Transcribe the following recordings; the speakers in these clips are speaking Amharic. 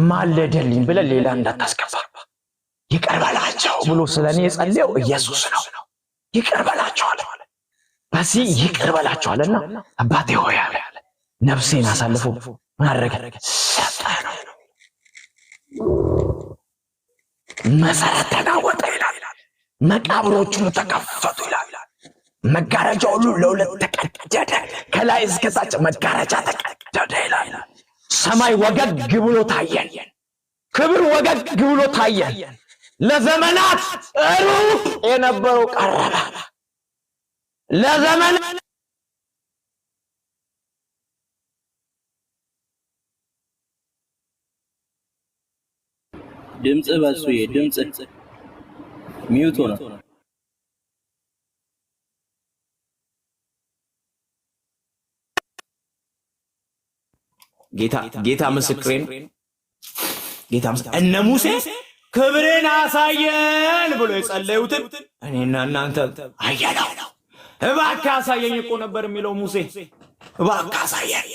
ማለደልኝ ብለህ ሌላ እንዳታስገባ። ይቅር በላቸው ብሎ ስለኔ የጸለየው ኢየሱስ ነው። ይቅር በላቸው አለ። በዚህ ይቅር በላቸው አለና አባቴ ሆይ አለ ነፍሴን አሳልፎ ምን አደረገ? ሰጠ ነው። መሰረት ተናወጠ ይላል። መቃብሮቹ ተከፈቱ ይላል። መጋረጃ ሁሉ ለሁለት ተቀደደ፣ ከላይ እስከ ታች መጋረጃ ተቀደደ ይላል። ሰማይ ወገግ ብሎ ታየን። ክብር ወገግ ብሎ ታየን። ለዘመናት ሩቅ የነበረው ቀረበ። ለዘመናት ድምጽ በሱዬ ድምጽ ሚውት ሆነ። ጌታ ምስክሬን እነ ሙሴ ክብርን አሳየን ብሎ የጸለዩትን እኔና እናንተ አየነው። እባክህ አሳየኝ እኮ ነበር የሚለው ሙሴ። እባክህ አሳየን።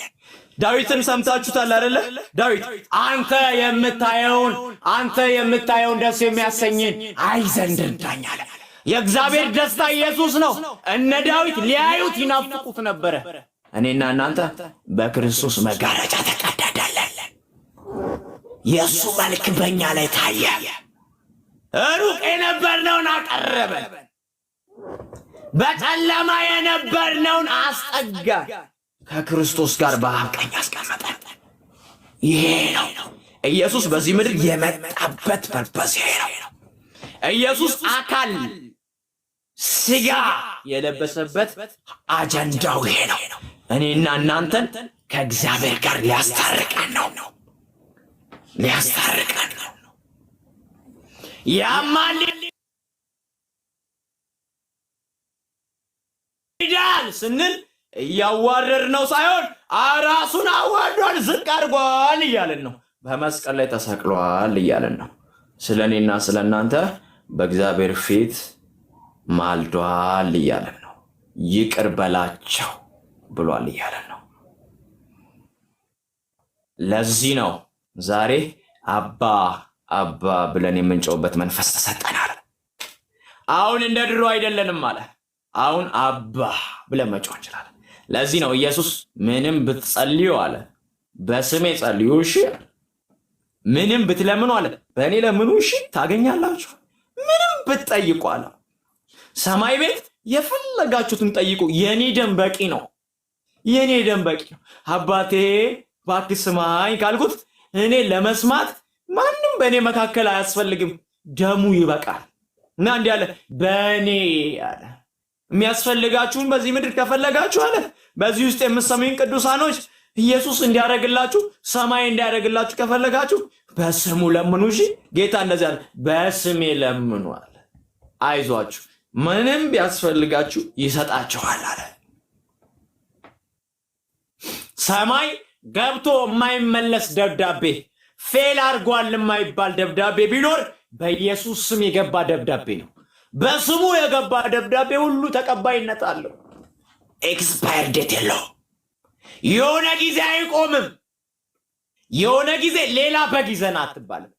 ዳዊትን ሰምታችሁታል አይደለ? ዳዊት አንተ የምታየውን ደስ የሚያሰኝን አይ ዘንድ እርዳኝ አለ። የእግዚአብሔር ደስታ ኢየሱስ ነው። እነ ዳዊት ሊያዩት ይናፍቁት ነበረ። እኔና እናንተ በክርስቶስ መጋረጃ ተቀደደልን። የእሱ መልክ በእኛ ላይ ታየ። ሩቅ የነበርነውን አቀረበን። በጨለማ የነበርነውን አስጠጋ። ከክርስቶስ ጋር በአብ ቀኝ አስቀመጠን። ይሄ ነው ኢየሱስ በዚህ ምድር የመጣበት ፐርፐስ። ይሄ ነው ኢየሱስ አካል ስጋ የለበሰበት አጀንዳው። ይሄ ነው እኔና እናንተን ከእግዚአብሔር ጋር ሊያስታርቀን ነው። ያማል ይዳል ስንል እያዋረድ ነው ሳይሆን ራሱን አዋርዷል፣ ዝቅ አድርጓል እያለን ነው። በመስቀል ላይ ተሰቅሏል እያለን ነው። ስለኔና ስለናንተ በእግዚአብሔር ፊት ማልዷል እያለን ነው። ይቅር በላቸው ብሏል እያለን ነው። ለዚህ ነው ዛሬ አባ አባ ብለን የምንጮህበት መንፈስ ተሰጠናል። አሁን እንደ ድሮ አይደለንም አለ። አሁን አባ ብለን መጮህ እንችላለን። ለዚህ ነው ኢየሱስ ምንም ብትጸልዩ አለ በስሜ ጸልዩ እሺ፣ ምንም ብትለምኑ አለ በእኔ ለምኑ እሺ ታገኛላችሁ። ምንም ብትጠይቁ አለ ሰማይ ቤት የፈለጋችሁትን ጠይቁ፣ የኔ ደም በቂ ነው። አባቴ እባክህ ስማኝ ካልኩት እኔ ለመስማት ማንም በእኔ መካከል አያስፈልግም፣ ደሙ ይበቃል። እና እንዲህ አለ በእኔ አለ የሚያስፈልጋችሁን በዚህ ምድር ከፈለጋችሁ አለ በዚህ ውስጥ የምትሰሙኝ ቅዱሳኖች ኢየሱስ እንዲያደርግላችሁ ሰማይ እንዲያደርግላችሁ ከፈለጋችሁ በስሙ ለምኑ እሺ። ጌታ እንደዚህ አለ በስሜ ለምኑ አለ። አይዟችሁ ምንም ቢያስፈልጋችሁ ይሰጣችኋል አለ። ሰማይ ገብቶ የማይመለስ ደብዳቤ ፌል አድርጓል የማይባል ደብዳቤ ቢኖር በኢየሱስ ስም የገባ ደብዳቤ ነው። በስሙ የገባ ደብዳቤ ሁሉ ተቀባይነት አለው። ኤክስፓየር ዴት የለው። የሆነ ጊዜ አይቆምም። የሆነ ጊዜ ሌላ በግ ይዘን አትባልም።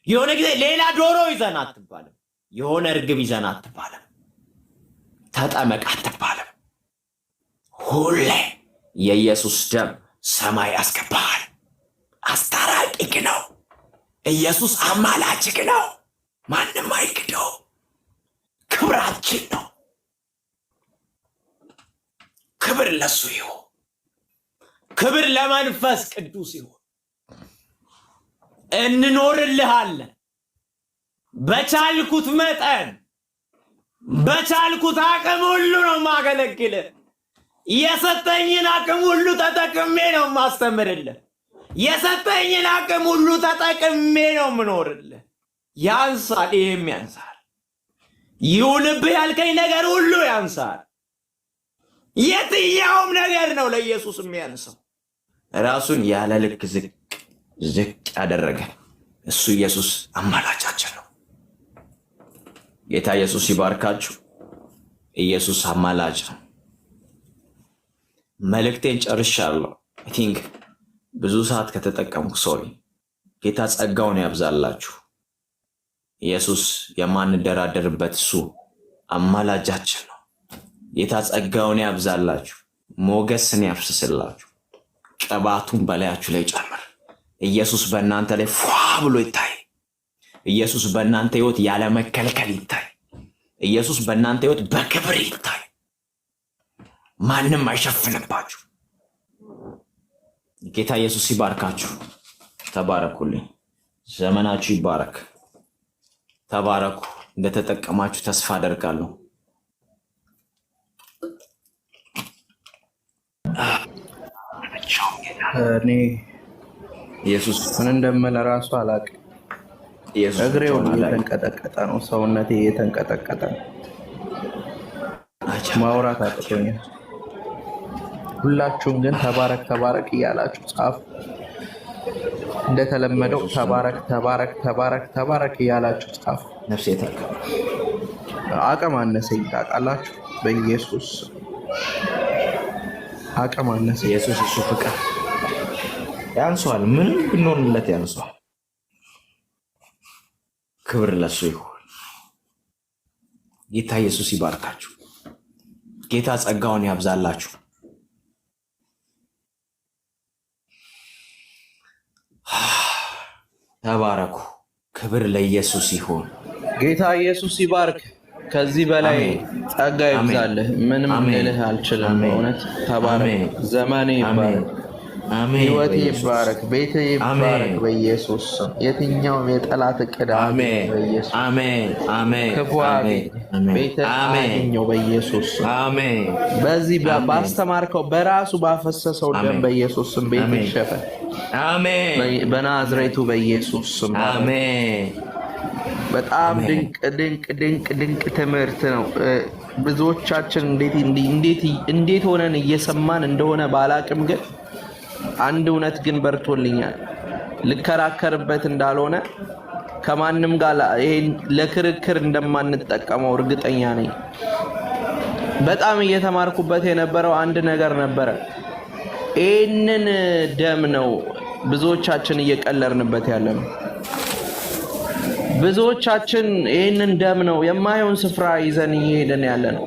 የሆነ ጊዜ ሌላ ዶሮ ይዘን አትባልም። የሆነ እርግብ ይዘን አትባልም። ተጠመቅ አትባልም። ሁሌ የኢየሱስ ደም ሰማይ ያስገባል። አስታራቂክ ነው ኢየሱስ፣ አማላጅክ ነው። ማንም አይክደው። ክብራችን ነው። ክብር ለሱ ይሁን። ክብር ለመንፈስ ቅዱስ ይሁን። እንኖርልሃለን በቻልኩት መጠን በቻልኩት አቅም ሁሉ ነው ማገለግል። የሰጠኝን አቅም ሁሉ ተጠቅሜ ነው ማስተምርልህ። የሰጠኝን አቅም ሁሉ ተጠቅሜ ነው ምኖርልህ። ያንሳል፣ ይሄም ያንሳል። ይሁንብህ ያልከኝ ነገር ሁሉ ያንሳል። የትኛውም ነገር ነው ለኢየሱስ የሚያንሰው። ራሱን ያለ ልክ ዝቅ ያደረገ እሱ ኢየሱስ አማላጃችን ነው። ጌታ ኢየሱስ ይባርካችሁ። ኢየሱስ አማላጅ ነው። መልእክቴን ጨርሻለሁ። አይ ቲንክ ብዙ ሰዓት ከተጠቀምኩ ሶሪ። ጌታ ጸጋውን ያብዛላችሁ። ኢየሱስ የማንደራደርበት እሱ አማላጃችን ነው። ጌታ ጸጋውን ያብዛላችሁ፣ ሞገስን ያፍስስላችሁ፣ ቅባቱን በላያችሁ ላይ ጨምር። ኢየሱስ በእናንተ ላይ ፏ ብሎ ይታይ። ኢየሱስ በእናንተ ህይወት ያለ መከልከል ይታይ። ኢየሱስ በእናንተ ህይወት በክብር ይታይ። ማንም አይሸፍንባችሁ። ጌታ ኢየሱስ ይባርካችሁ። ተባረኩልኝ። ዘመናችሁ ይባረክ። ተባረኩ። እንደተጠቀማችሁ ተስፋ አደርጋለሁ። እኔ ኢየሱስ ምን እንደምል እራሱ አላውቅም። እግሬ ሁሉ እየተንቀጠቀጠ ነው፣ ሰውነቴ እየተንቀጠቀጠ ነው። ማውራት አቅቶኛል። ሁላችሁም ግን ተባረክ ተባረክ እያላችሁ ጻፉ። እንደተለመደው ተባረክ ተባረክ ተባረክ ተባረክ እያላችሁ ጻፉ። ነፍሴ ተካ አቅም አነሰኝ ታውቃላችሁ። በኢየሱስ አቅም አነሰኝ። ኢየሱስ እሱ ፍቅር ያንሷል። ምንም ብንሆንለት ያንሷል። ክብር ለሱ ይሁን። ጌታ ኢየሱስ ይባርካችሁ። ጌታ ጸጋውን ያብዛላችሁ። ተባረኩ። ክብር ለኢየሱስ ይሁን። ጌታ ኢየሱስ ይባርክ። ከዚህ በላይ ጸጋ ይብዛልህ። ምንም ልልህ አልችልም። በእውነት ተባረክ። ዘመኔ ይባረክ፣ ህይወቴ ይባረክ፣ ቤቴ ይባረክ በኢየሱስ ስም። የትኛውም የጠላት እቅድ በኢየሱስ ክፉ ቤተ አገኘው በኢየሱስ ስም። በዚህ ባስተማርከው በራሱ ባፈሰሰው ደም በኢየሱስ ስም ቤት ይሸፈን። በናዝሬቱ በኢየሱስ ስም። በጣም ድንቅ ድንቅ ድንቅ ድንቅ ትምህርት ነው። ብዙዎቻችን እንዴት ሆነን እየሰማን እንደሆነ ባላቅም ግን አንድ እውነት ግን በርቶልኛል። ልከራከርበት እንዳልሆነ ከማንም ጋር ይሄን ለክርክር እንደማንጠቀመው እርግጠኛ ነኝ። በጣም እየተማርኩበት የነበረው አንድ ነገር ነበረ። ይህንን ደም ነው ብዙዎቻችን እየቀለርንበት ያለ ነው። ብዙዎቻችን ይህንን ደም ነው የማይሆን ስፍራ ይዘን እየሄደን ያለ ነው።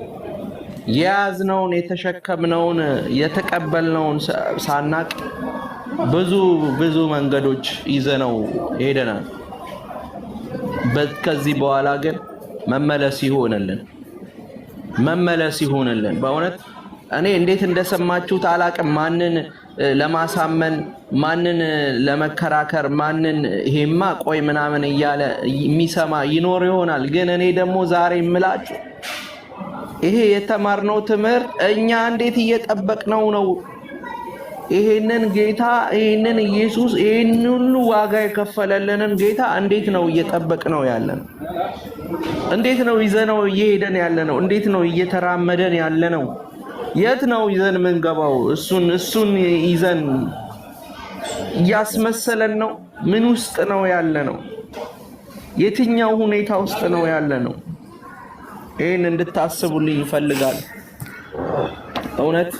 የያዝነውን የተሸከምነውን የተቀበልነውን ሳናቅ ብዙ መንገዶች ይዘነው ሄደናል። ከዚህ በኋላ ግን መመለስ ይሆንልን። በእውነት እኔ እንዴት እንደሰማችሁት አላቅም። ማንን ለማሳመን ማንን ለመከራከር ማንን ይሄማ ቆይ ምናምን እያለ የሚሰማ ይኖር ይሆናል። ግን እኔ ደግሞ ዛሬ የምላችሁ ይሄ የተማርነው ትምህርት እኛ እንዴት እየጠበቅነው ነው? ይሄንን ጌታ ይሄንን ኢየሱስ ይሄንን ሁሉ ዋጋ የከፈለልንን ጌታ እንዴት ነው እየጠበቅነው ያለን? እንዴት ነው ይዘነው እየሄደን ያለነው? እንዴት ነው እየተራመደን ያለነው? የት ነው ይዘን የምንገባው? እሱን ይዘን እያስመሰለን ነው? ምን ውስጥ ነው ያለነው? የትኛው ሁኔታ ውስጥ ነው ያለነው? ይሄን እንድታስቡልኝ ይፈልጋል። እውነት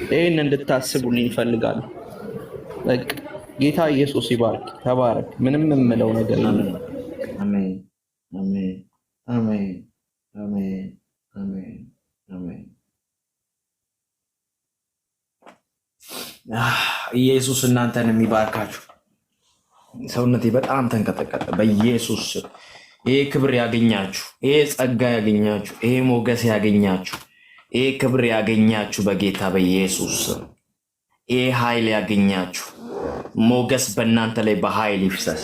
ይሄን እንድታስቡልኝ ይፈልጋል። በቃ ጌታ ኢየሱስ ይባርክ። ተባረክ። ምንም የምለው ነገር የለም። አሜን አሜን አሜን አሜን አሜን አሜን። ኢየሱስ እናንተን የሚባርካችሁ። ሰውነቴ በጣም ተንቀጠቀጠ በኢየሱስ። ይሄ ክብር ያገኛችሁ፣ ይሄ ጸጋ ያገኛችሁ፣ ይሄ ሞገስ ያገኛችሁ፣ ይሄ ክብር ያገኛችሁ በጌታ በኢየሱስ። ይሄ ኃይል ያገኛችሁ። ሞገስ በእናንተ ላይ በኃይል ይፍሰስ።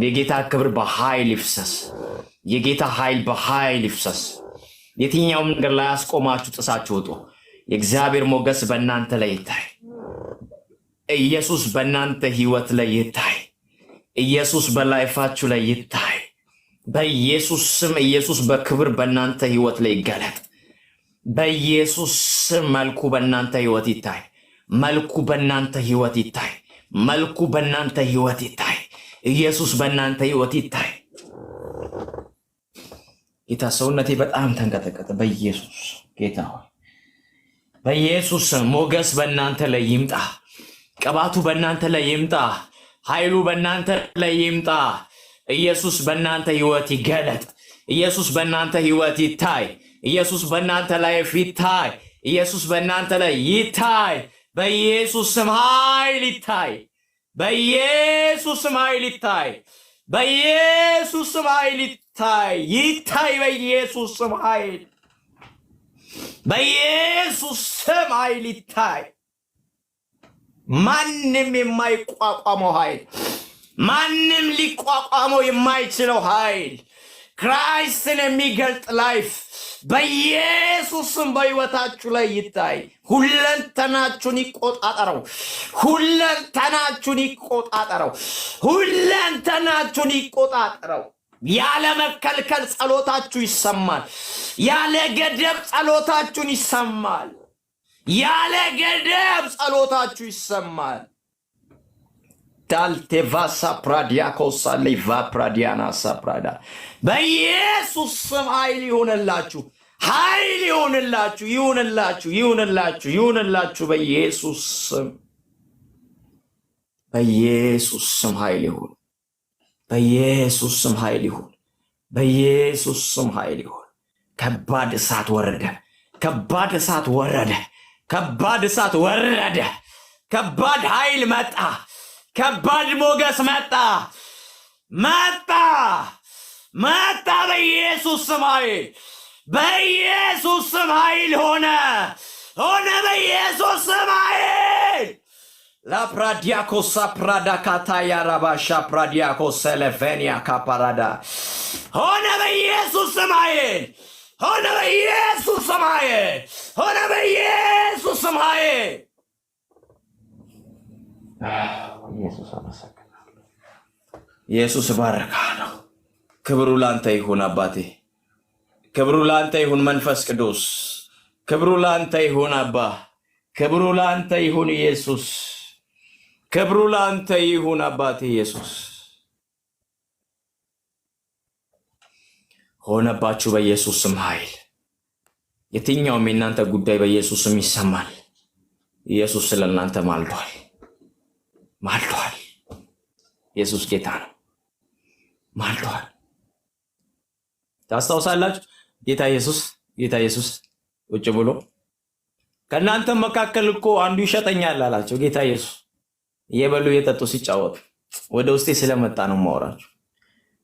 የጌታ ክብር በኃይል ይፍሰስ። የጌታ ኃይል በኃይል ይፍሰስ። የትኛውም ነገር ላይ አስቆማችሁ ጥሳችሁ ወጡ። የእግዚአብሔር ሞገስ በእናንተ ላይ ይታይ። ኢየሱስ በእናንተ ህይወት ላይ ይታይ። ኢየሱስ በላይፋችሁ ላይ ይታይ። በኢየሱስ ስም ኢየሱስ በክብር በእናንተ ህይወት ላይ ይገለጥ። በኢየሱስ ስም መልኩ በእናንተ ህይወት ይታይ። መልኩ በእናንተ ህይወት ይታይ። መልኩ በእናንተ ህይወት ይታይ። ኢየሱስ በእናንተ ህይወት ይታይ። ጌታ ሰውነቴ በጣም ተንቀጠቀጠ በኢየሱስ ጌታ ሆይ በኢየሱስ ሞገስ በእናንተ ላይ ይምጣ። ቅባቱ በእናንተ ላይ ይምጣ። ኃይሉ በእናንተ ላይ ይምጣ። ኢየሱስ በእናንተ ህይወት ይገለጥ። ኢየሱስ በእናንተ ህይወት ይታይ። ኢየሱስ በእናንተ ላይ ይታይ። ኢየሱስ በእናንተ ላይ ይታይ። በኢየሱስ ስም ኃይል ይታይ። በኢየሱስ ስም ኃይል ይታይ። በኢየሱስ ስም ኃይል ይታይ። ይታይ በኢየሱስ ስም ኃይል። በኢየሱስ ስም ኃይል ይታይ። ማንም የማይቋቋመው ኃይል፣ ማንም ሊቋቋመው የማይችለው ኃይል፣ ክራይስትን የሚገልጥ ላይፍ በኢየሱስ ስም በሕይወታችሁ ላይ ይታይ። ሁለንተናችሁን ይቆጣጠረው። ሁለንተናችሁን ይቆጣጠረው። ሁለንተናችሁን ይቆጣጠረው። ያለ መከልከል ጸሎታችሁ ይሰማል። ያለ ገደብ ጸሎታችሁን ይሰማል። ያለ ገደብ ጸሎታችሁ ይሰማል። ዳልቴቫሳ ፕራዲያኮሳ ሌቫ ፕራዲያና ሳፕራዳ በኢየሱስ ስም ኃይል ይሆንላችሁ። ኃይል ይሆንላችሁ። ይሆንላችሁ። ይሆንላችሁ። ይሆንላችሁ። በኢየሱስ ስም በኢየሱስ ስም ኃይል ይሁን። በኢየሱስ ስም ኃይል ይሁን። በኢየሱስ ስም ኃይል ይሁን። ከባድ እሳት ወረደ። ከባድ እሳት ወረደ። ከባድ እሳት ወረደ። ከባድ ኃይል መጣ። ከባድ ሞገስ መጣ። መጣ። መጣ። በኢየሱስ ስም ኃይል። በኢየሱስ ስም ኃይል ሆነ። ሆነ። በኢየሱስ ስም ኃይል ላፕራዲያኮሳ ፕራዳ ካታያ ራባሻ ፕራዲያኮስ ሰለፌኒያ ካፓራዳ ሆነ። በኢየሱስ ስም ኃይል ሆነ። በኢየሱስ ስም ኃይል ሆነ። በኢየሱስ ስም ኃይል ኢየሱስ አመሰግናለሁ። ኢየሱስ ባረካለሁ። ክብሩ ላንተ ይሁን አባቴ። ክብሩ ላንተ ይሁን መንፈስ ቅዱስ። ክብሩ ላንተ ይሁን አባ። ክብሩ ላንተ ይሁን ኢየሱስ። ክብሩ ላንተ ይሁን አባቴ ኢየሱስ። ሆነባችሁ በኢየሱስ ስም ኃይል። የትኛውም የእናንተ ጉዳይ በኢየሱስ ስም ይሰማል። ኢየሱስ ስለ እናንተ ማልዷል። ማልዷል። ኢየሱስ ጌታ ነው። ማልዷል። ታስታውሳላችሁ? ጌታ ኢየሱስ ቁጭ ብሎ ከእናንተም መካከል እኮ አንዱ ይሸጠኛል አላቸው። ጌታ ኢየሱስ እየበሉ እየጠጡ ሲጫወቱ ወደ ውስጤ ስለመጣ ነው ማወራችሁ።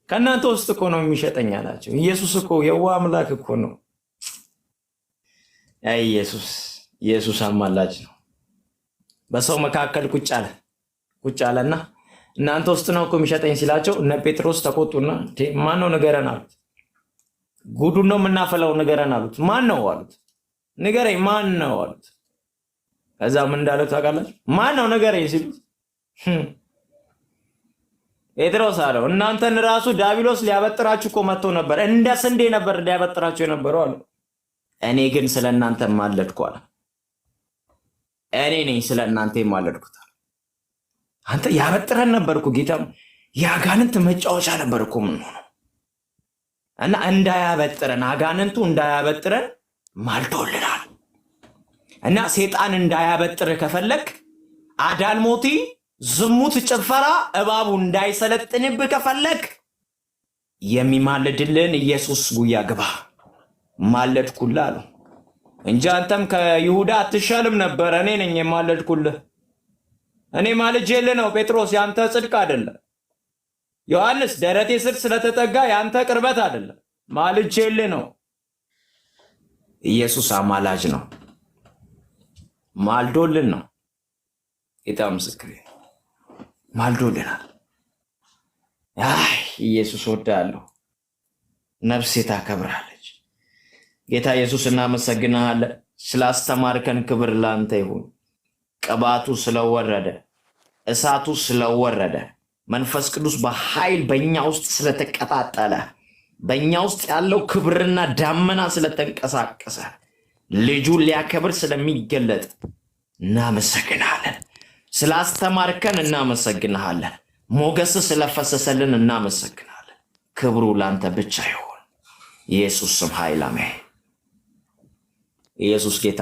ከእናንተ ውስጥ እኮ ነው የሚሸጠኝ አላቸው። ኢየሱስ እኮ የዋህ አምላክ እኮ ነው። አይ ኢየሱስ አማላጅ ነው። በሰው መካከል ቁጭ አለና እናንተ ውስጥ ነው እኮ የሚሸጠኝ ሲላቸው እነ ጴጥሮስ ተቆጡና ማን ነው ንገረን አሉት። ጉዱን ነው የምናፈላው ንገረን አሉት። ማን ነው አሉት። ንገረኝ ማን ነው አሉት። ከዛ ምን እንዳለው ታውቃላችሁ? ማን ነው ንገረኝ ሲሉት ጴጥሮስ አለው እናንተን ራሱ ዲያብሎስ ሊያበጥራችሁ እኮ መጥቶ ነበር፣ እንደ ስንዴ ነበር ሊያበጥራችሁ የነበረው አለ። እኔ ግን ስለ እናንተ ማለድኩ አለ። እኔ ነኝ ስለ እናንተ ማለድኩት። አንተ ያበጥረን ነበርኩ ጌታም ያጋንንት መጫወቻ ነበርኩ ምን ሆነ እና እንዳያበጥረን አጋንንቱ እንዳያበጥረን ማልቶልናል። እና ሰይጣን እንዳያበጥር ከፈለክ አዳልሞቲ ዝሙት፣ ጭፈራ፣ እባቡ እንዳይሰለጥንብህ ከፈለክ የሚማልድልን ኢየሱስ ጉያ ግባ። ማለድኩልህ አለው እንጂ አንተም ከይሁዳ አትሻልም ነበር። እኔ ነኝ የማለድኩልህ። እኔ ማልጄልህ ነው ጴጥሮስ፣ ያንተ ጽድቅ አይደለም። ዮሐንስ ደረቴ ስር ስለተጠጋ ያንተ ቅርበት አይደለም፣ ማልጄልህ ነው። ኢየሱስ አማላጅ ነው። ማልዶልን ነው። ጌታ ምስክሬ ማልዶልናል። አይ ኢየሱስ ወዳለሁ፣ ነፍሴ ታከብራለች። ጌታ ኢየሱስ እናመሰግናለን ስላስተማርከን። ክብር ላንተ ይሁን። ቅባቱ ስለወረደ፣ እሳቱ ስለወረደ፣ መንፈስ ቅዱስ በኃይል በእኛ ውስጥ ስለተቀጣጠለ፣ በእኛ ውስጥ ያለው ክብርና ዳመና ስለተንቀሳቀሰ፣ ልጁን ሊያከብር ስለሚገለጥ እናመሰግናለን። ስላስተማርከን እናመሰግናለን። ሞገስ ስለፈሰሰልን እናመሰግናለን። ክብሩ ላንተ ብቻ ይሁን። ኢየሱስ ስም ኃይል አሜን። ኢየሱስ ጌታ